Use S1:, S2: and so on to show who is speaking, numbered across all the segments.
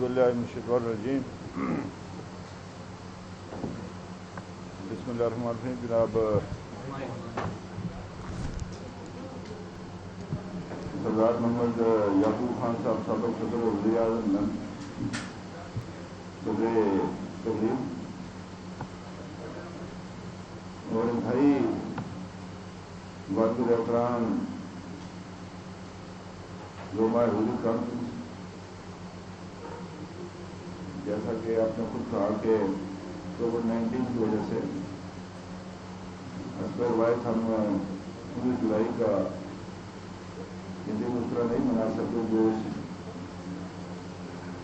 S1: باللہ من الشیطان الرجیم بسم اللہ الرحمن الرحیم. جناب سردار محمد یعقوب خان صاحب سابق صدر وزیر اعظم صدر تقریب اور انتہائی وزیر احترام علماء حضور کانفرنس، جیسا کہ آپ نے خود کہا کہ کووڈ-19 کی وجہ سے حسب روایت ہم 19 جولائی کا دن اس طرح نہیں منا سکتے جو اس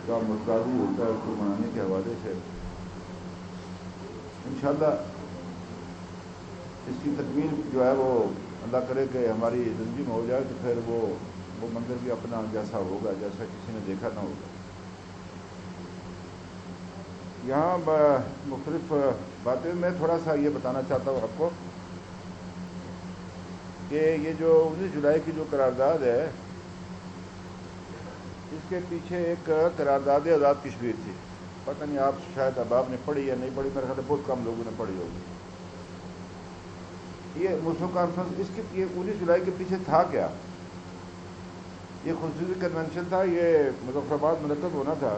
S1: کا متقاضی ہوتا ہے اس کو منانے کے حوالے سے. انشاءاللہ اس کی تکمیل جو ہے وہ اللہ کرے کہ ہماری زندگی میں ہو جائے تو پھر وہ منظر بھی اپنا جیسا ہوگا جیسا کسی نے دیکھا نہ ہوگا. یہاں مختلف باتیں میں تھوڑا سا یہ بتانا چاہتا ہوں آپ کو کہ یہ جو 19 جولائی کی جو قرارداد ہے اس کے پیچھے ایک قرارداد آزاد کشمیر تھی. پتہ نہیں آپ شاید احباب نے پڑھی یا نہیں پڑھی، میرے خیال میں بہت کم لوگوں نے پڑھی ہوگی. یہ مسلم کانفرنس اس کے 19 جولائی کے پیچھے تھا کیا؟ یہ خصوصی کنونشن تھا، یہ مظفر آباد منعقد ہونا تھا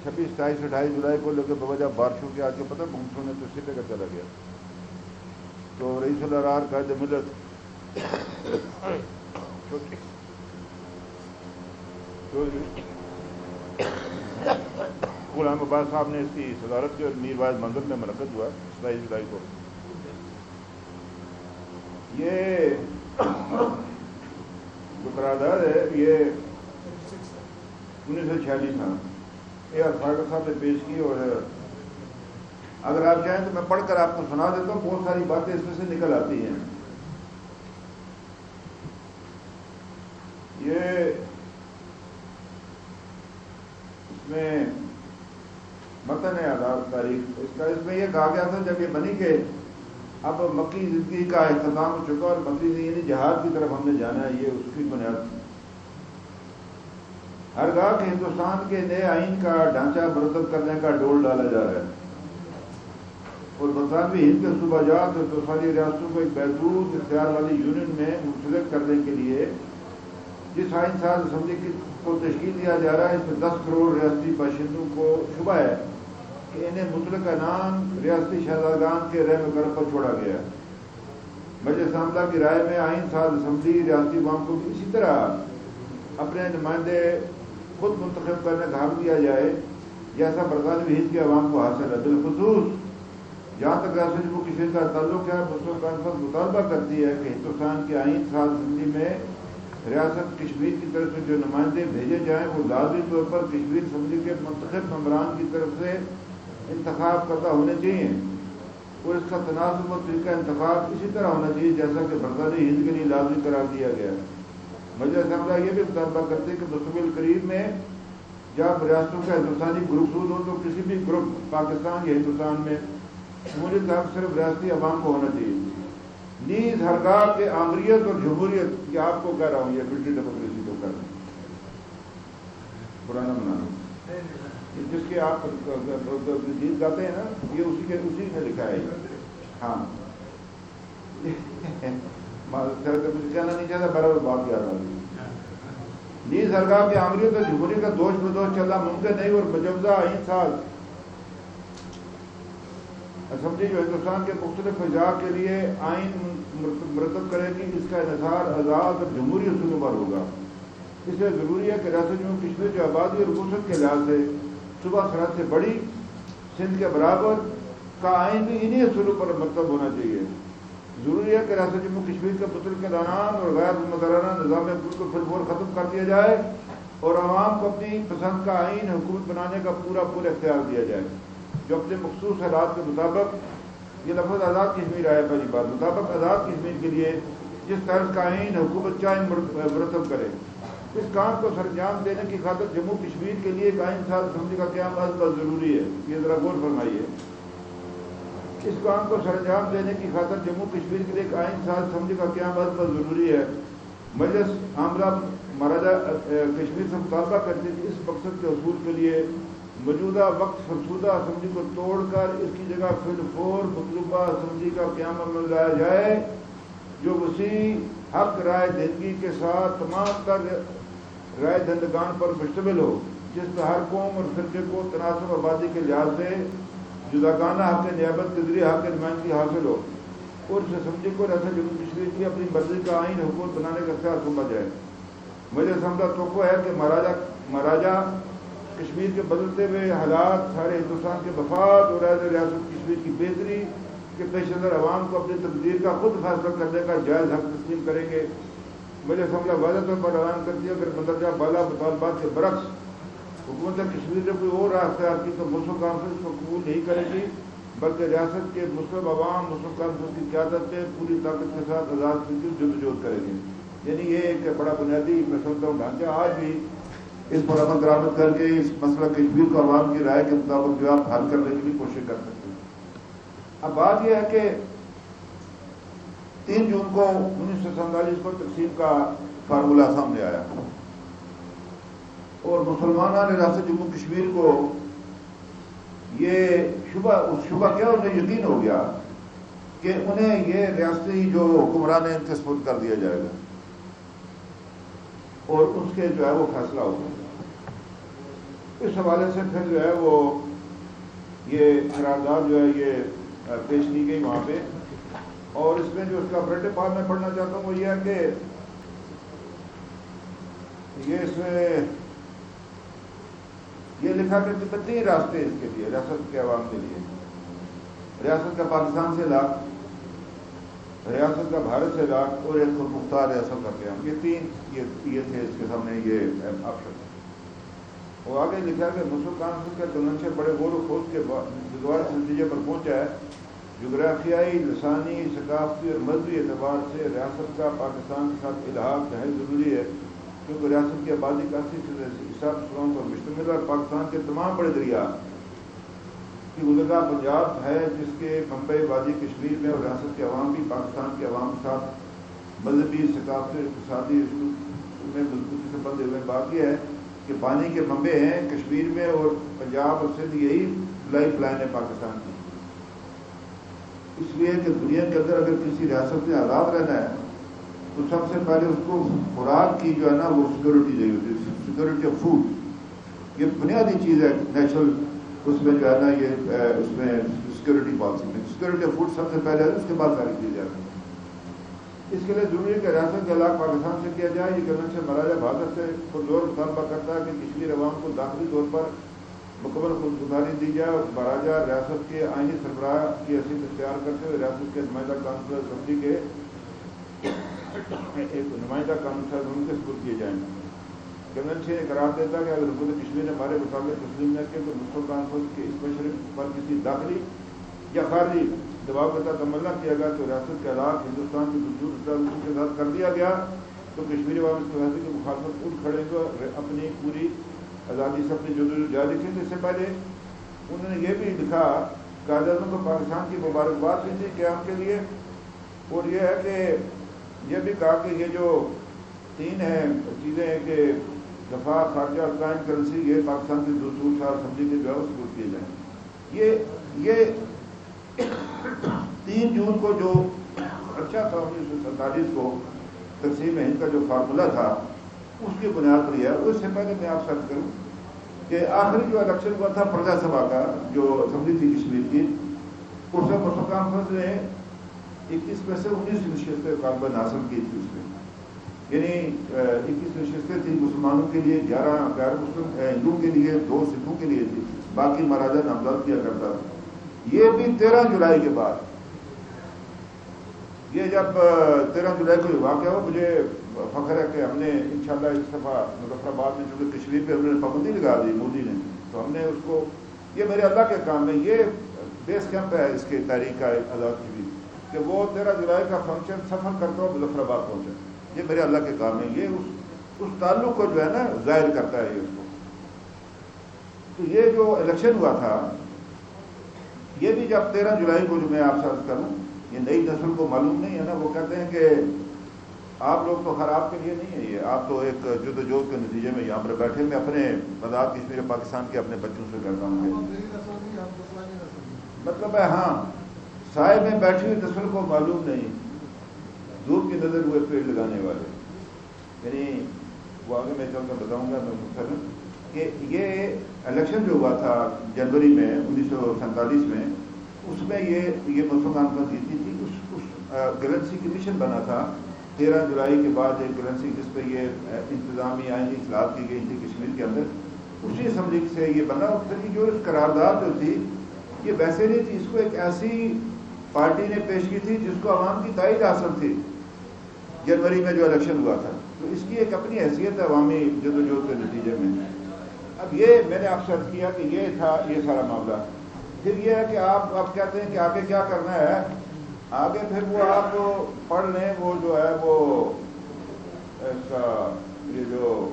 S1: 26، 27، 28 جولائی کو، لیکن بوجہ بارشوں کے آج کے پتہ مونسون نے تو سیدھے کا چلا گیا. تو رئیس الارار قائد ملت غلام عباس صاحب نے اس کی صدارت کی اور میر واحد منظر میں منعقد ہوا 27 جولائی کو. یہ جو قرارداد ہے یہ 1946 میں اے آر فاروق صاحب نے پیش کی، اور اگر آپ چاہیں تو میں پڑھ کر آپ کو سنا دیتا ہوں. بہت ساری باتیں اس میں سے نکل آتی ہیں. یہ اس میں متن ہے آزاد تاریخ اس میں یہ کہا گیا تھا جب یہ بنی کہ اب مکی زندگی کا اختتام ہو چکا اور مکی یعنی جہاد کی طرف ہم نے جانا ہے. یہ اس کی بنیاد تھی. ہرگاہ کہ ہندوستان کے نئے آئین کا ڈھانچہ مرتب کرنے کا ڈول ڈالا جا رہا ہے اور برطانوی ہند کے صوبہ جات اور ہندوستانی ریاستوں کو ایک محدود اختیار والی یونین میں منسلک کرنے کے لیے جس آئین ساز اسمبلی کو تشکیل دیا جا رہا ہے اس میں 10 کروڑ ریاستی باشندوں کو شبہ ہے کہ انہیں متعلقہ نام ریاستی شہزادگان کے رحم کرم پر چھوڑا گیا ہے. مجلس عاملہ کی رائے میں آئین ساز اسمبلی ریاستی عوام کو اسی طرح اپنے نمائندے خود منتخب کرنے کا حق دیا جائے جیسا برطانوی ہند کے عوام کو حاصل ہے. بالخصوص جہاں تک ریاست جموں کشمیر کا تعلق ہے، مسلم کانفرنس مطالبہ کرتی ہے کہ ہندوستان کے آئین ساز اسمبلی میں ریاست کشمیر کی طرف سے جو نمائندے بھیجے جائیں وہ لازمی طور پر کشمیر اسمبلی کے منتخب ممبران کی طرف سے انتخاب کردہ ہونے چاہیے اور اس کا تناسب و طریقہ انتخاب اسی طرح ہونا چاہیے جیسا کہ برطانوی ہند کے لیے لازمی قرار دیا گیا. مجلس عاملہ یہ بھی مطالبہ کرتے کہ مستقبل قریب میں جب ریاستوں کا ہندوستانی گروپ سود ہو تو کسی بھی گروپ پاکستان یا ہندوستان میں شمولیت کا حق صرف ریاستی عوام کو ہونا چاہیے. نیز ہرگاہ کے آمریت اور جمہوریت، یہ آپ کو کہہ رہا ہوں، یہ ملٹری ڈیموکریسی کو کہہ رہا ہوں، پرانا بنانا جس کے آپ گیت گاتے ہیں نا، یہ اسی میں لکھا ہے. ہاں کہنا نہیں چاہتا، برابر بات یاد آ رہی. نیز ہرگاہ کے آمریت اور جمہوریت کا دوش بدوش چلنا ممکن نہیں اور مجوزہ آئین ساز اسمبلی جو ہندوستان کے مختلف اجزاء کے لیے آئین مرتب کرے گی اس کا انحصار آزاد اور جمہوری اصولوں پر ہوگا. اس لیے ضروری ہے کہ ریاست جموں کشمیر جو آبادی اور وسعت کے لحاظ سے صوبہ سرحد سے بڑی سندھ کے برابر کا آئین بھی انہی اصولوں پر مرتب ہونا چاہیے. ضروری ہے کہ ریاست جموں کشمیر کے متعلقہ دانان اور غیر مدرانہ نظام حکومت کو پھر پور ختم کر دیا جائے اور عوام کو اپنی پسند کا آئین حکومت بنانے کا پورا اختیار دیا جائے جو اپنے مخصوص حالات کے مطابق، یہ لفظ آزاد کشمیر آیا پہلی بار، مطابق آزاد کشمیر کے لیے جس طرز کا آئین حکومت چاہے مرتب کرے. اس کام کو سر انجام دینے کی خاطر جموں کشمیر کے لیے ایک آئین ساز اسمبلی کا قیام بہت ضروری ہے. یہ ذرا غور فرمائیے. اس کام کو سر انجام دینے کی خاطر جموں کشمیر کے لیے ایک آئین ساز اسمبلی کا قیام بہت ضروری ہے. مجلس عاملہ مہاراجا کشمیر سے مطالبہ کرتے تھے اس مقصد کے حصول کے لیے موجودہ وقت فرسودہ اسمبلی کو توڑ کر اس کی جگہ فی الفور مطلوبہ اسمبلی کا قیام عمل لایا جائے جو وسیع حق رائے دہندگی کے ساتھ تمام تر رائے دہندگان پر مشتمل ہو، جس میں ہر قوم اور فرقے کو تناسب آبادی کے لحاظ سے جداگانہ حق نیابت کے ذریعے حق نمائندگی حاصل ہو اور اس اسمبلی کو ریاست جموں کشمیر کی اپنی مرضی کا آئین حکومت بنانے کا اختیار سونپا جائے۔ مجھے سمجھا توقع ہے کہ مہاراجا کشمیر کے بدلتے ہوئے حالات سارے ہندوستان کے مفاد اور ریاست کشمیر کی بہتری کے پیش نظر عوام کو اپنی تقدیر کا خود فیصلہ کرنے کا جائز حق تسلیم کریں گے۔ مجھے سمجھا واضح طور پر اعلان کر دیا اگر مندرجہ بالا مطالبات کے برعکس حکومت کشمیر نے کوئی اور راہ اختیار کی تو مسلم کانفرنس کو قبول نہیں کرے گی، بلکہ ریاست کے مسلم عوام مسلم کانفرنس کی قیادت میں پوری طاقت کے ساتھ آزاد کی جدوجہد کریں گے۔ یعنی یہ ایک بڑا بنیادی میں سمجھتا ہوں ڈھانچہ آج بھی اس پر عمل درآمد کر کے اس مسئلہ کشمیر کو عوام کی رائے کے مطابق جو آپ حل کرنے کی بھی کوشش کر سکتے ہیں۔ اب بات یہ ہے کہ 3 جون کو 1947 کو تقسیم کا فارمولہ سامنے آیا اور مسلمانوں نے ریاست جموں کشمیر کو یہ شبہ کیا انہیں یقین ہو گیا کہ انہیں یہ ریاستی جو حکمران ہے ان کے سپرد کر دیا جائے گا اور اس کے جو ہے وہ فیصلہ ہوگا۔ اس حوالے سے پھر جو ہے وہ یہ قرارداد جو ہے یہ پیش کی گئی وہاں پہ، اور اس میں جو اس کا آپریٹو پارٹ میں پڑھنا چاہتا ہوں وہ یہ ہے کہ یہ اس میں یہ لکھا کہ 3 راستے اس کے لیے ریاست کے عوام کے لیے، ریاست کا پاکستان سے لاکھ، ریاست کا بھارت سے لاکھ اور ایک خود مختار ریاست کا قیام، یہ 3 یہ تھے اس کے سامنے یہ آپشن۔ اور آگے لکھا کہ مسلم کانفرنس کا چنانچہ بڑے غور و خوض کے دوبارہ اس نتیجے پر پہنچا ہے جغرافیائی، لسانی، ثقافتی اور مذہبی اعتبار سے ریاست کا پاکستان کے ساتھ الحاق نہایت ضروری ہے، کیونکہ ریاست کی آبادی کا 80% پر مشتمل ہے اور پاکستان کے تمام بڑے دریا کی گزرگاہ پنجاب ہے جس کے منبع وادی کشمیر میں، اور ریاست کے عوام بھی پاکستان کے عوام کے ساتھ مذہبی، ثقافتی، اقتصادی میں مضبوطی سے بندھے ہوئے۔ بات یہ ہے کہ پانی کے منبع ہیں کشمیر میں اور پنجاب اور سندھ، یہی لائف لائن ہے پاکستان کی۔ اس لیے کہ دنیا کے اندر اگر کسی ریاست میں آزاد رہنا ہے تو سب سے پہلے اس کو خوراک کی جو ہے نا وہ سیکورٹی چاہیے ہوتی ہے، سیکورٹی آف فوڈ، یہ بنیادی چیز ہے نیچرل اس میں جو ہے نا یہ اس میں سیکورٹی پالیسی میں سیکورٹی آف فوڈ سب سے پہلے ہے، اس کے بعد ساری چیزیں آتی ہیں۔ اس کے لیے ضروری ہے کہ ریاست کا علاقہ پاکستان سے کیا جائے۔ یہ کنونشن مہاراجا بہادر سے پرزور مطالبہ کرتا ہے کہ کشمیر عوام کو داخلی طور پر مکمل خودمختاری دی جائے اور مہاراجا ریاست کے آئینی سربراہ کی حیثیت اختیار کرتے ہوئے ریاست کے نمائندہ کونسل اسمبلی کے ایک نمائندہ کونسل ان کے سپرد کیے جائیں۔ کنونشن یہ قرار دیتا ہے کہ اگر حکومت کشمیر نے ہمارے مطابق تسلیم نہ کیا تو مسلم کانفرنس کے اس مشرق پر کسی داخلی یا خارجی دباؤ کے تحت عمل نہ کیا گیا تو ریاست کے علاقہ ہندوستان کی دستور کے ساتھ کر دیا گیا تو کشمیری عوام اس فیصلے کی مخالفت اٹھ کھڑے ہوئے اپنی پوری آزادی سے اپنی جدوجہد جاری رکھیں۔ اس سے پہلے انہوں نے یہ بھی لکھا قائد اعظم کو پاکستان کی مبارکباد دی تھی قیام کے لیے، اور یہ ہے کہ یہ بھی کہا کہ یہ جو 3 ہیں چیزیں ہیں کہ دفاع، خارجہ اور قائم کرنسی، یہ پاکستان کی دستور سے اسمبلی کے جو ہے سپرد کیے جائیں۔ یہ 3 جون کو جو خرچہ تھا 1947 کو تقسیم ہند کا جو فارمولہ تھا اس کی بنیاد پر یہ ہے۔ اس سے پہلے میں آپ سے عرض کروں کہ آخری جو الیکشن ہوا تھا پردہ سبھا کا جو اسمبلی تھی کشمیر کی، اس میں مسلم کانفرنس نے 21 میں سے 19 نشستیں غالباً حاصل کی تھی۔ اس میں یعنی 21 نشستیں تھیں مسلمانوں کے لیے، 11 غیر مسلم ہندوؤں کے لیے، 2 سکھوں کے لیے تھی، باقی مہاراجا نامزد کیا کرتا تھا۔ یہ بھی 13 جولائی کے بعد، یہ جب 13 جولائی کو یہ واقعہ ہوا، مجھے فخر ہے کہ ہم نے انشاءاللہ اس دفعہ مظفر آباد میں چونکہ کشمیر پہ ہم نے پابندی لگا دی مودی نے، تو ہم نے اس کو، یہ میرے اللہ کے کام ہے، یہ بیس کیمپ ہے اس کے تحریک کا آزاد کی بھی، کہ وہ 13 جولائی کا فنکشن سفر کرتا ہوا مظفر آباد پہنچا، یہ میرے اللہ کے کام ہے، یہ اس تعلق کو جو ہے نا ظاہر کرتا ہے یہ اس کو۔ تو یہ جو الیکشن ہوا تھا یہ بھی جب 13 جولائی کو، جو میں آپ سے عرض کروں، یہ نئی نسل کو معلوم نہیں ہے نا، وہ کہتے ہیں کہ آپ لوگ تو خراب کے لیے نہیں ہے یہ، آپ تو ایک جد و جہد کے نتیجے میں یہاں پر بیٹھے. میں اپنے آزاد کشمیر پاکستان کے اپنے بچوں سے کہتا ہوں مطلب ہے ہاں سائے میں بیٹھی ہوئی نسل کو معلوم نہیں دھوپ کی نظر ہوئے پیڑ لگانے والے. یعنی وہ آگے میں چل کر بتاؤں گا میں مختصر کہ یہ الیکشن جو ہوا تھا جنوری میں 1947 میں، اس میں یہ مسلمان کو جیتی تھی. اس گرنسی کمیشن بنا تھا 13 جولائی کے بعد ایک گرنسی جس پہ یہ انتظامی آئینی اصلاحات کی گئی تھی کشمیر کے اندر. اسی اسمبلی سے یہ بنا. پھر جو اس قرارداد جو تھی یہ ویسے نہیں تھی، اس کو ایک ایسی پارٹی نے پیش کی تھی جس کو عوام کی تائید حاصل تھی جنوری میں جو الیکشن ہوا تھا. تو اس کی ایک اپنی حیثیت ہے عوامی جدوجہد کے نتیجے میں. اب یہ میں نے آپ سے عرض کیا کہ یہ تھا یہ سارا معاملہ. پھر یہ ہے کہ آپ کہتے ہیں کہ آگے کیا کرنا ہے. آگے پھر وہ آپ پڑھ لیں وہ جو ہے وہ اس کا یہ جو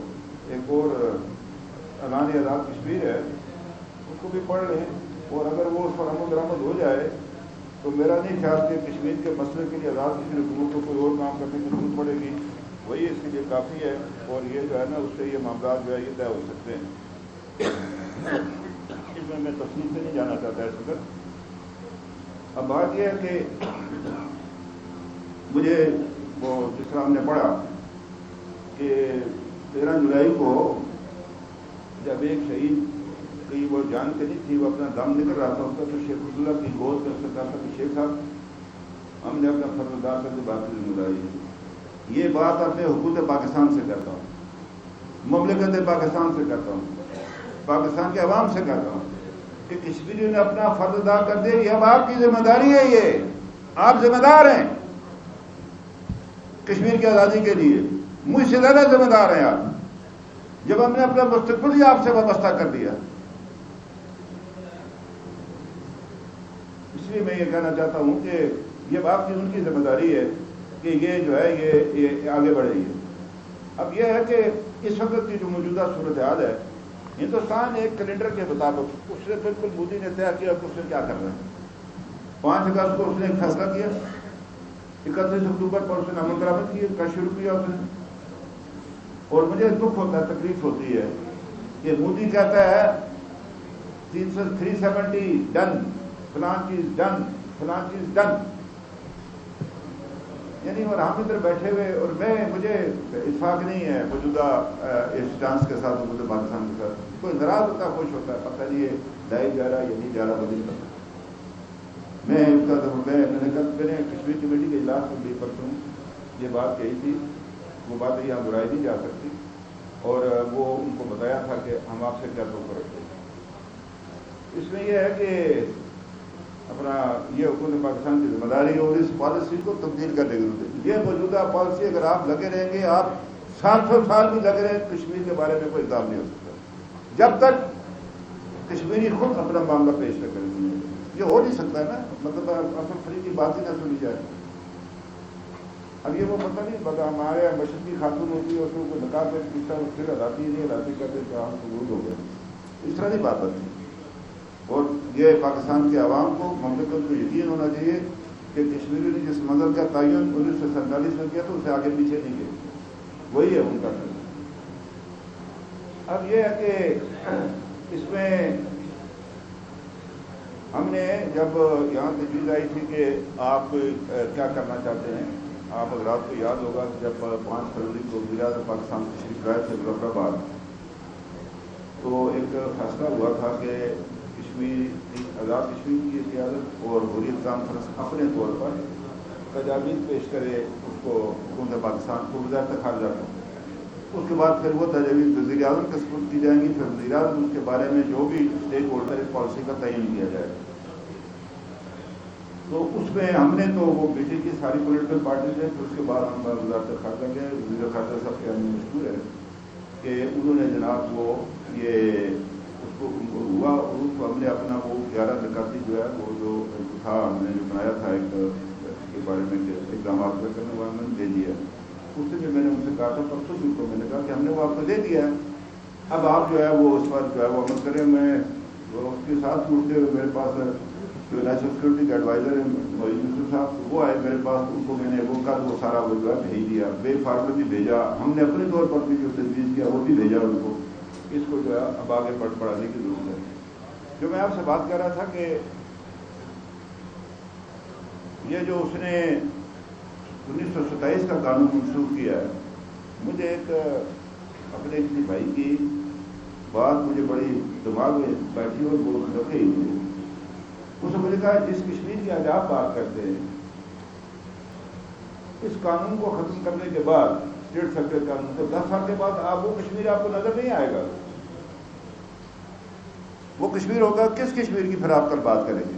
S1: ایک اور اعلان آزاد کشمیر ہے اس کو بھی پڑھ لیں، اور اگر وہ اس پر عمل درآمد ہو جائے تو میرا نہیں خیال کہ کشمیر کے مسئلے کے لیے آزاد کشمیر حکومت کو کوئی اور کام کرنے کی ضرورت پڑے گی. وہی اس کے لیے کافی ہے، اور یہ جو ہے نا اس سے یہ معاملات جو ہے یہ طے ہو سکتے ہیں. اس میں تفصیل سے نہیں جانا چاہتا اس وقت. اب بات یہ ہے کہ مجھے وہ جس طرح ہم نے پڑھا کہ 13 جولائی کو جب ایک شہید کی وہ جان کے نہیں تھی وہ اپنا دم نکل رہا تھا اس کا، تو شیخ عبداللہ کی گود میں اس نے کہا تھا کہ شیخ صاحب ہم نے اپنا فرض ادا کر کے باقی ذمہ داری ہے. یہ بات اپنے حکومت پاکستان سے کرتا ہوں، مملکت پاکستان سے کرتا ہوں، پاکستان کے عوام سے کہتا ہوں کہ کشمیریوں نے اپنا فرض ادا کر دیا. یہ اب آپ کی ذمہ داری ہے، یہ آپ ذمہ دار ہیں کشمیر کی آزادی کے لیے. مجھ سے زیادہ ذمہ دار ہیں آپ، جب ہم نے اپنا مستقبل ہی آپ سے وابستہ کر دیا. اس لیے میں یہ کہنا چاہتا ہوں کہ یہ آپ کی ان کی ذمہ داری ہے کہ یہ جو ہے یہ آگے بڑھے گی. اب یہ ہے کہ اس وقت کی جو موجودہ صورتحال ہے، ہندوستان ایک کیلنڈر کے مطابق اس نے بالکل مودی نے طے کیا کہ اس نے کیا کرنا ہے. 5 اگست کو اس نے ایک فیصلہ کیا، 31 اکتوبر پر اس نے عمل درآمد کی کا شروع کیا اس نے. اور مجھے دکھ ہوتا ہے، تکلیف ہوتی ہے کہ مودی کہتا ہے 370 ڈن، فلاں چیز ڈن، فلاں چیز ڈن. یعنی اور ہم ادھر بیٹھے ہوئے، اور مجھے اتفاق نہیں ہے موجودہ اس ڈانس کے ساتھ موجودہ پاکستان کے ساتھ. کوئی ناراض ہوتا ہے، خوش ہوتا ہے، پتہ نہیں یہ لائف جا رہا ہے یا نہیں جا رہا، مجھے نہیں پتا. میں نے کہا میں نے کشمیر کمیٹی کے اجلاس میں بھی پرسوں یہ بات کہی تھی، وہ بات یہاں دہرائی نہیں جا سکتی، اور وہ ان کو بتایا تھا کہ ہم آپ سے کیا توقع رکھتے ہیں. اس میں یہ ہے کہ اپنا یہ حکومت پاکستان کی ذمہ داری اور اس پالیسی کو تبدیل کرنے کی ضرورت ہے. یہ موجودہ پالیسی اگر آپ لگے رہیں گے، آپ 700 سال بھی لگے رہیں، کشمیر کے بارے میں کوئی اقدام نہیں ہو سکتا جب تک کشمیری خود اپنا معاملہ پیش نہ کریں. یہ ہو نہیں سکتا ہے نا، مطلب اصل فری کی بات ہی نہ سنی جائے. اب یہ وہ پتہ نہیں پتا ہمارے یہاں مشرقی خاتون ہوتی ہے، اس کو کوئی نکاح کر کے پھر ہلاتی نہیں ہلاتی کرتے کہ ہم قبول ہو گئے. اس طرح نہیں بات بنتی. اور یہ پاکستان کے عوام کو، مملکت کو یقین ہونا چاہیے کہ کشمیری نے جس منزل کا تعین 1947 میں کیا تو اسے آگے پیچھے نہیں گئے، وہی ہے ان کا. اب یہ ہے کہ اس میں ہم نے جب یہاں تجویز آئی تھی کہ آپ کیا کرنا چاہتے ہیں، آپ حضرات کو یاد ہوگا کہ جب 5 فروری کو وزیر اعظم پاکستان تشریف لائے تھے مظفرآباد، تو ایک فیصلہ ہوا تھا کہ کشمیر آزاد کشمیر کی قیادت اور حریت کانفرنس اپنے طور پر تجاویز پیش کرے اس کو حکومت پاکستان کو وزارت خارجہ کو. اس کے بعد پھر وہ تجاویز وزیر اعظم کے سپرد کی جائیں گی، پھر وزیر اعظم اس کے بارے میں جو بھی اسٹیک ہولڈر اس پالیسی کا تعین کیا جائے. تو اس میں ہم نے تو وہ بی جے کی ساری پولیٹیکل پارٹیز ہیں، پھر اس کے بعد ہم وزارت خارجہ کے وزیر خارجہ صاحب کے ہمیں مشہور ہے کہ انہوں نے جناب وہ یہ اس کو ہوا، اور اس کو ہم نے اپنا وہ 11 نکاتی جو ہے وہ جو تھا ہم نے جو بنایا تھا ایک اس کے بارے میں اقدامات کرنے وہ ہم نے دے دیا. اس سے بھی میں نے ان سے کہا تھا پرسوں بھی کو میں نے کہا کہ ہم نے وہ آپ کو دے دیا ہے، اب آپ جو ہے وہ اس پر جو ہے وہ عمل کریں. میں اس کے ساتھ جڑتے ہوئے میرے پاس جو نیشنل سیکورٹی کے ایڈوائزر ہیں معین یوسف صاحب، وہ آئے میرے پاس، ان کو میں نے وہ کل وہ سارا وہ جو ہے بھیج دیا، بے فارمیٹی بھیجا، ہم نے اپنے طور پر بھی جو تجویز کیا وہ بھی بھیجا ان کو، اس کو جو ہے اب آگے بڑھانے کی ضرورت ہے۔ جو میں آپ سے بات کر رہا تھا کہ یہ جو اس نے 1927 کا قانون منسوخ کیا ہے، مجھے ایک اپنے کسی بھائی کی بات مجھے بڑی دماغ میں بیٹھی اور وہ رکھے ہی مجھے، اس نے مجھے کہا جس کشمیر کی آج آپ بات کرتے ہیں، اس قانون کو ختم کرنے کے بعد، اسٹیٹ سیکٹر قانون کو 10 سال کے بعد آپ وہ کشمیر آپ کو نظر نہیں آئے گا، وہ کشمیر ہوگا کس کشمیر کی پھر آپ کل بات کریں گے؟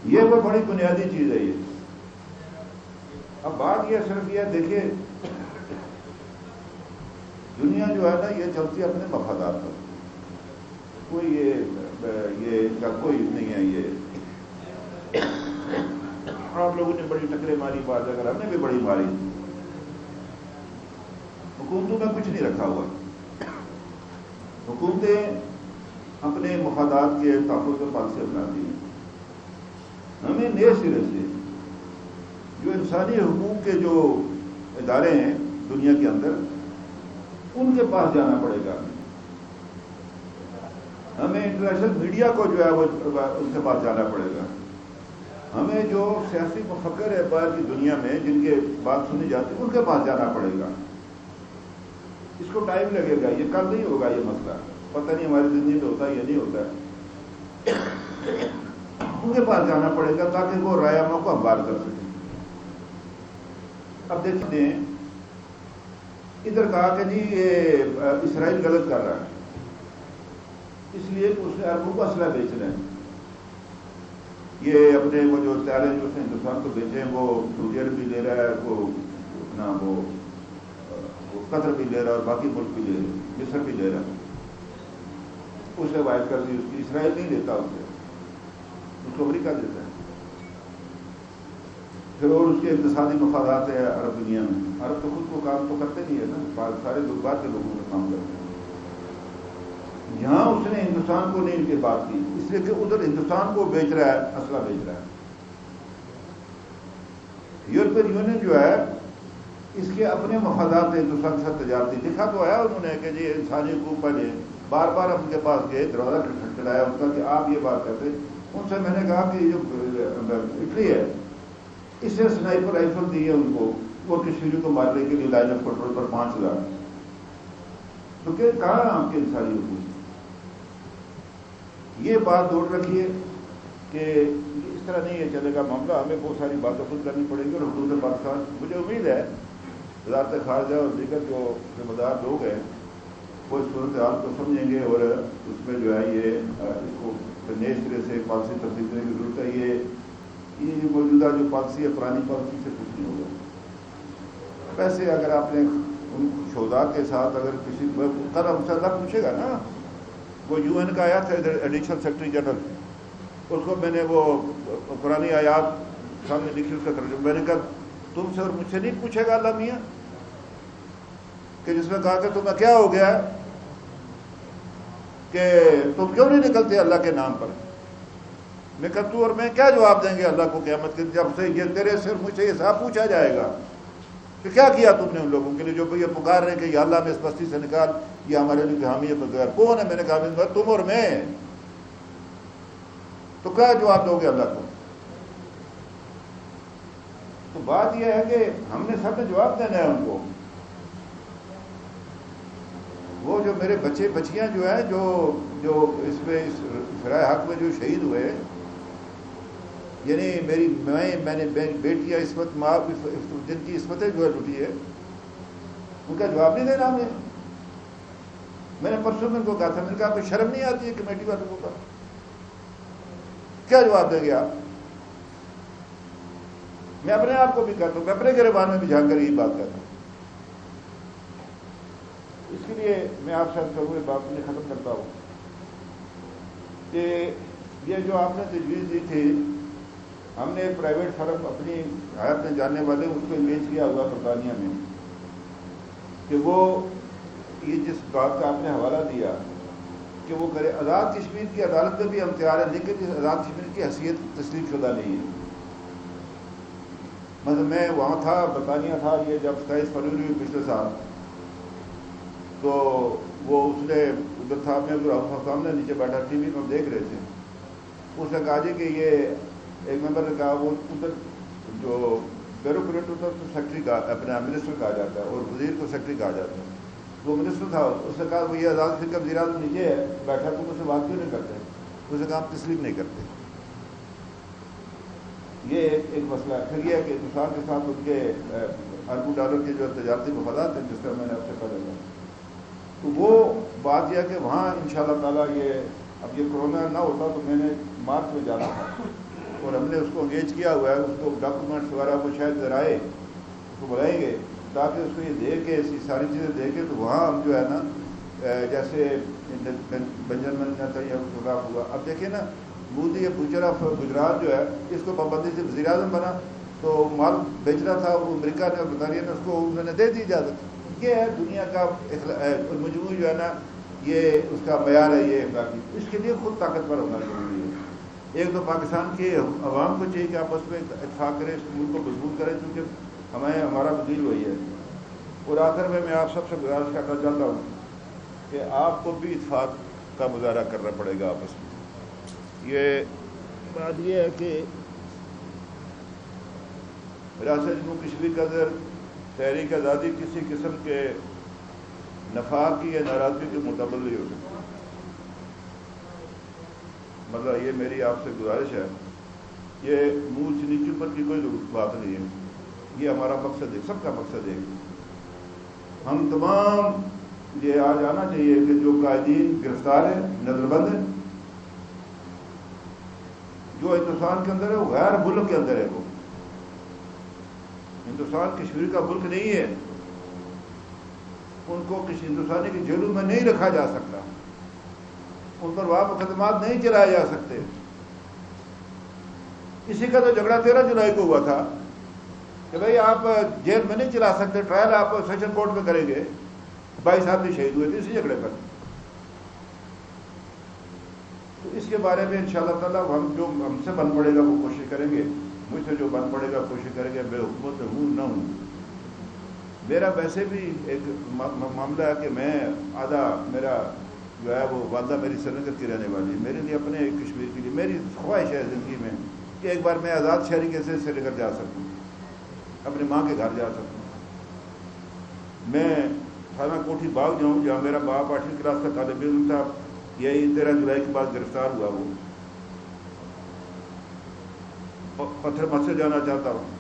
S1: یہ وہ بڑی بنیادی چیز ہے یہ۔ اب بات یہ صرف یہ دیکھیے، دنیا جو ہے نا یہ چلتی ہے اپنے مفادات پر، کوئی یہ ان کا کوئی نہیں ہے یہ۔ آپ لوگوں نے بڑی ٹکرے ماری بات، اگر ہم نے بھی بڑی ماری، حکومتوں میں کچھ نہیں رکھا ہوا، حکومتیں اپنے مفادات کے تحفظ میں پالیسی اپناتی ہیں۔ ہمیں نئے سرے سے جو انسانی حقوق کے جو ادارے ہیں دنیا کے اندر، ان کے پاس جانا پڑے گا، ہمیں انٹرنیشنل میڈیا کو جو ہے وہ ان کے پاس جانا پڑے گا، ہمیں جو سیاسی مفکر ہے باہر کی دنیا میں جن کے بات سنی جاتی ہے ان کے پاس جانا پڑے گا۔ اس کو ٹائم لگے گا، یہ کل نہیں ہوگا یہ مسئلہ، پتہ نہیں ہماری زندگی میں ہوتا ہے یا نہیں ہوتا ہے، ان کے پاس جانا پڑے گا تاکہ وہ رائے عامہ کو ہموار کر سکیں۔ اب دیکھتے ہیں ادھر کہا کہ جی یہ اسرائیل غلط کر رہا ہے، اس لیے کہ اس نے عربوں کو اسلحہ بیچنا ہے، یہ اپنے وہ جو طیارے جو اس نے ہندوستان کو بیچے ہیں وہ سعودی عرب بھی لے رہا ہے، وہ اپنا وہ قطر بھی لے رہا ہے اور باقی ملک بھی لے رہا ہے، مصر بھی لے رہا ہے، اس نے وائد کر دی، اس کی اسرائیل نہیں لیتا، اس کو امریکہ دیتا ہے، پھر اور اس کے اقتصادی مفادات ہیں عرب دنیا میں، عرب تو خود کو کام تو کرتے نہیں ہے نا، سارے لوگ باہر کے لوگوں کا کام کرتے ہیں۔ یہاں اس نے ہندوستان کو نہیں ان کی بات کی، اس لیے کہ ادھر ہندوستان کو بیچ رہا ہے، اسلحہ بیچ رہا ہے۔ یورپین یونین جو ہے اس کے اپنے مفادات ہیں ہندوستان کے ساتھ تجارتی، لکھا تو آیا انہوں نے کہ جی انسانی حقوق پر بار بار ان کے پاس گئے، دروازہ کھٹکھٹایا ان کا کہ آپ یہ بات کرتے، ان سے میں نے کہا کہ یہ جو اٹلی ہے اس سے سنائپر رائفل دی ہے ان کو، وہ کشمیری کو مارنے کے لیے لائن آف کنٹرول پر 5,000، تو کہ کہاں آپ کے انسانی حقوق؟ یہ بات دوڑ رکھیے کہ اس طرح نہیں ہے چلے گا معاملہ، ہمیں بہت ساری باتیں خود کرنی پڑیں گی، اور حدود پاکستان مجھے امید ہے وزارت خارجہ اور دیگر جو ذمہ دار لوگ ہیں وہ اس صورتحال کو سمجھیں گے، اور اس میں جو ہے یہ اس کو نئے سرے سے پالیسی تبدیل کرنے کی ضرورت ہے۔ یہ موجودہ جو پالیسی ہے پرانی پالیسی سے کچھ نہیں ہوگا۔ ویسے اگر آپ نے ان شہداء کے ساتھ اگر کسی کل ہم سے اللہ پوچھے گا نا، وہ یو این کا آیا تھا ادھر ایڈیشنل سیکرٹری جنرل، اس کو میں نے وہ قرآن آیات سامنے لکھی، اس کا ترجمہ میں نے کہا تم سے اور مجھ سے نہیں پوچھے گا اللہ میاں، کہ جس میں کہا کہ تمہیں کیا ہو گیا ہے کہ تم کیوں نہیں نکلتے اللہ کے نام پر؟ میں کہا تو اور میں کیا جواب دیں گے اللہ کو قیامت کے جب سے یہ تیرے سے مجھ سے یہ صاحب پوچھا جائے گا کہ کیا کیا تم نے ان لوگوں کے لیے جو یہ پکار رہے ہیں کہ یا اللہ میں اس بستی سے نکال، یہ ہمارے لیے حامیت بغیر کون ہے؟ میں نے کہا تم اور میں، تو کیا جواب دو گے اللہ کو؟ تو بات یہ ہے کہ ہم نے سب نے جواب دینا ہے ان کو۔ وہ جو میرے بچے بچیاں جو ہیں جو اس میں اس فرائے حق میں جو شہید ہوئے، یعنی میں نے بیٹیاں عصمت ماں جن کی عصمتیں جو ہے لٹی ہے، ان کا جواب نہیں دینا ہمیں۔ میں نے پرسوں میں ان کو کہا تھا، میں نے کہا کوئی شرم نہیں آتی ہے کمیٹی والوں کو؟ کیا جواب دیں گے آپ؟ میں اپنے آپ کو بھی کہتا ہوں، میں اپنے گریبان میں بھی جھانک کر یہی بات کرتا ہوں۔ اس کے لیے میں آپ سے کروں یہ بات میں ختم کرتا ہوں کہ یہ جو آپ نے تجویز دی تھی، ہم نے ایک پرائیویٹ فرم اپنی حیات میں جاننے والے اس کو انگیج کیا ہوا برطانیہ میں، کہ وہ یہ جس بات کا آپ نے حوالہ دیا کہ وہ کرے. آزاد کشمیر کی عدالت میں بھی ہم تیار ہیں، لیکن اس آزاد کشمیر کی حیثیت تسلیم شدہ نہیں ہے. مطلب میں وہاں تھا، برطانیہ تھا، یہ جب 27 فروری پچھلے سال، تو وہ اس نے ادھر تھا، میں سامنے نیچے بیٹھا ٹی وی میں دیکھ رہے تھے. اس نے کہا جی کہ یہ ایک ممبر نے کہا وہ ادھر جو بیوروکریٹ ہوتا ہے اس کو سیکٹری کا اپنا منسٹر کہا جاتا ہے اور وزیر کو سیکٹری کہا جاتا ہے. وہ منسٹر تھا، اس نے کہا وہ یہ آزاد کشمیر کا وزیر اعظم نیچے ہے بیٹھا، تو اس سے بات کیوں نہیں کرتے؟ اس نے کہا آپ تسلیم نہیں کرتے. یہ ایک مسئلہ ہے. پھر یہ ہے کہ ہندوستان کے ساتھ ان کے اربوں ڈالر کے جو تجارتی مفادات ہیں، جس طرح میں نے آپ سے پہلے کہا، تو وہ بات یہ ہے کہ وہاں انشاءاللہ تعالیٰ اب یہ کرونا نہ ہوتا تو میں نے مارچ میں جانا تھا، اور ہم نے اس کو انگیج کیا ہوا ہے. اس کو ڈاکومنٹس وغیرہ وہ شاید ذرائع اس کو بلائیں گے تاکہ اس کو یہ دے کے ایسی ساری چیزیں دے کے، تو وہاں ہم جو ہے نا جیسے بنجامن نیتنیاہو کا خلاف ہوا. اب دیکھیں نا، مودی فیوچر آف گجرات جو ہے، اس کو پابندی سے وزیر اعظم بنا تو مال بیچ رہا تھا وہ امریکہ نے اور برطانیہ نے، اس کو انہوں نے دے دی اجازت. یہ ہے دنیا کا مجموعی جو ہے نا، یہ اس کا معیار ہے یہ اخلاقی. اس کے لیے خود طاقتور ہونا ضروری ہے. ایک تو پاکستان کے عوام کو چاہیے کہ آپس میں اتفاق کرے، اس ملک کو مضبوط کرے، کیونکہ ہمارا بدیل وہی ہے. اور آخر میں آپ سب سے گزارش کرنا چاہتا ہوں کہ آپ کو بھی اتفاق کا مظاہرہ کرنا پڑے گا آپس میں. یہ بات یہ ہے کہ ریاست جموں کشمیر کا اگر تحریک آزادی کسی قسم کے نفاق کی یا ناراضگی کے متبادل نہیں ہو سکتی. مطلب یہ میری آپ سے گزارش ہے، یہ منہ سے نیچے پر کی کوئی بات نہیں ہے. یہ ہمارا مقصد ہے، سب کا مقصد ہے. ہم تمام یہ آج آنا چاہیے کہ جو قائدین گرفتار ہیں، نظر بند ہیں، جو ہندوستان کے اندر ہے وہ غیر ملک کے اندر ہے. وہ ہندوستان کشمیر کا ملک نہیں ہے. ان کو کسی ہندوستانی کی جیلوں میں نہیں رکھا جا سکتا، ان پر وہاں مقدمات نہیں چلائے جا سکتے. اسی کا تو جھگڑا 13 جولائی کو ہوا تھا کہ بھائی آپ جیل میں نہیں چلا سکتے، ٹرائل آپ سیشن کورٹ میں کریں گے. 22 آدمی شہید ہوئے تھے اسی جھگڑے پر. تو اس کے بارے میں انشاءاللہ تعالیٰ جو ہم سے بن پڑے گا وہ کوشش کریں گے. مجھ سے جو بن پڑے گا کوشش کریں گے. میں حکومت میں ہوں نہ ہوں، میرا ویسے بھی ایک معاملہ ہے کہ میں آدھا میرا جو ہے وہ والدہ میری سری نگر کی رہنے والی ہے. میرے لیے اپنے کشمیر کے لیے میری خواہش ہے زندگی میں کہ ایک بار میں آزاد شہری کے سے سری نگر جا سکوں، اپنی ماں کے گھر جا سکوں. میں تھانہ کوٹھی باغ جاؤں جہاں میرا باپ 8ویں کلاس کا طالب علم تھا. یہی 13 جولائی کے بعد گرفتار ہوا. وہ پتھر مسجد جانا چاہتا ہوں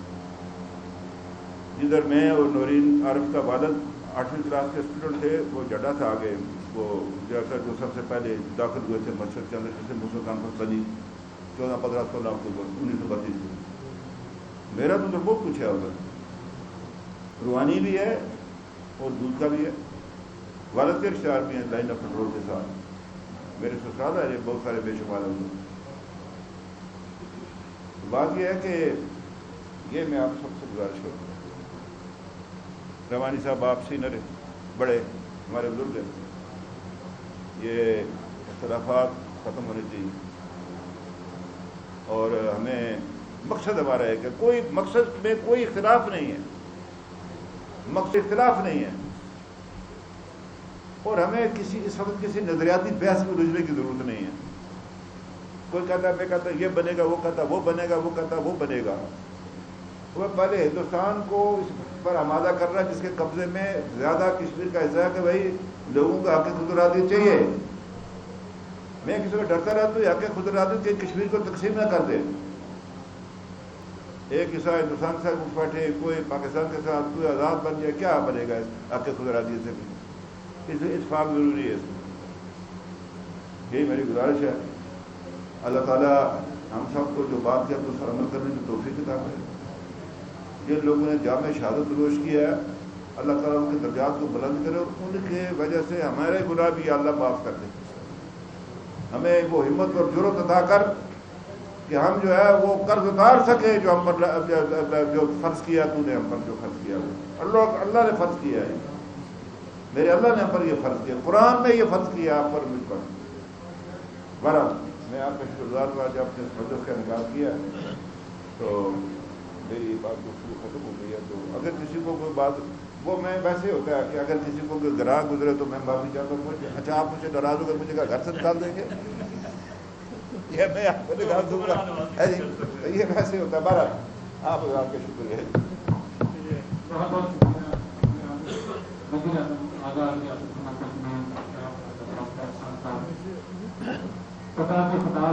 S1: جدھر میں اور نورین عارف کا والد 8ویں کلاس کے اسٹوڈنٹ تھے. وہ جڈا تھا آگے، وہ جا کر جو سب سے پہلے داخل ہوئے تھے مسجد کے اندر، جسے مسلم کانفرنس بنی 14 15 16 اکتوبر 1932 میں. میرا تو بہت کچھ ہے ادھر، روحانی بھی ہے اور دودھ کا بھی ہے. والد کے رشتہ دار بھی ہیں لائن آف کنٹرول کے ساتھ. میرے سسرال ہے بہت سارے بے شمار ہیں. بات یہ ہے کہ یہ میں آپ سب سے گزارش کروں گا، روانی صاحب آپ سے نہ رہے، بڑے ہمارے بزرگ ہیں، یہ اختلافات ختم ہونے چاہیے. اور ہمیں مقصد ہمارا ہے کہ کوئی مقصد میں کوئی اختلاف نہیں ہے، مقصد اختلاف نہیں ہے. اور ہمیں اس وقت کسی نظریاتی بحث میں رجنے کی ضرورت نہیں ہے. کوئی کہتا ہے میں کہتا یہ بنے گا، وہ کہتا وہ بنے گا، وہ کہتا وہ بنے گا. وہ پہلے ہندوستان کو اس پر آمادہ کر رہا ہے جس کے قبضے میں زیادہ کشمیر کا حصہ ہے کہ بھائی لوگوں کو حق خود ارادی چاہیے. میں کسی کو ڈرتا رہتا ہوں حق خود ارادی کہ کشمیر کو تقسیم نہ کر دے. ایک حصہ ہندوستان سے اٹھ بیٹھے، کوئی پاکستان کے ساتھ، کوئی آزاد بن جائے، کیا بنے گا حق خود ارادی سے بھی؟ اس لیے اتفاق ضروری ہے. اس میں یہی میری گزارش ہے. اللہ تعالیٰ ہم سب کو جو بات کیا تو اس پر عمل کرنے کی توفیق عطا کرے. جن لوگوں نے جامع شہادت نوش کیا ہے اللہ تعالیٰ ان کے درجات کو بلند کرے، اور ان کی وجہ سے ہمارے گناہ بھی اللہ معاف کر دے. ہمیں وہ ہمت اور جرأت عطا کر کہ ہم جو ہے وہ قرض اتار سکے جو ہم پر جو فرض کیا تو نے ہم پر جو فرض کیا وہ اللہ نے فرض کیا ہے. میرے اللہ نے ہم پر یہ فرض کیا، قرآن نے یہ فرض کیا آپ پر مجھ پر. بہرحال میں آپ کا شکر گزار ہوا جب آپ نے اس مجلس کا انعقاد کیا تو میری بات گفتگو ختم ہو گئی ہے. تو اگر کسی کو کوئی بات وہ میں ویسے ہوتا ہے کہ اگر کسی کو کوئی گراہ گزرے تو میں معافی چاہتا ہوں. اچھا آپ مجھے ناراض ہو کر مجھے گھر سے نکال دیں گے یہ میں آپ کو نکال دوں گا یہ ویسے ہوتا ہے. بہرحال آپ کا شکر ہے.
S2: بہت بہت شکریہ. خدا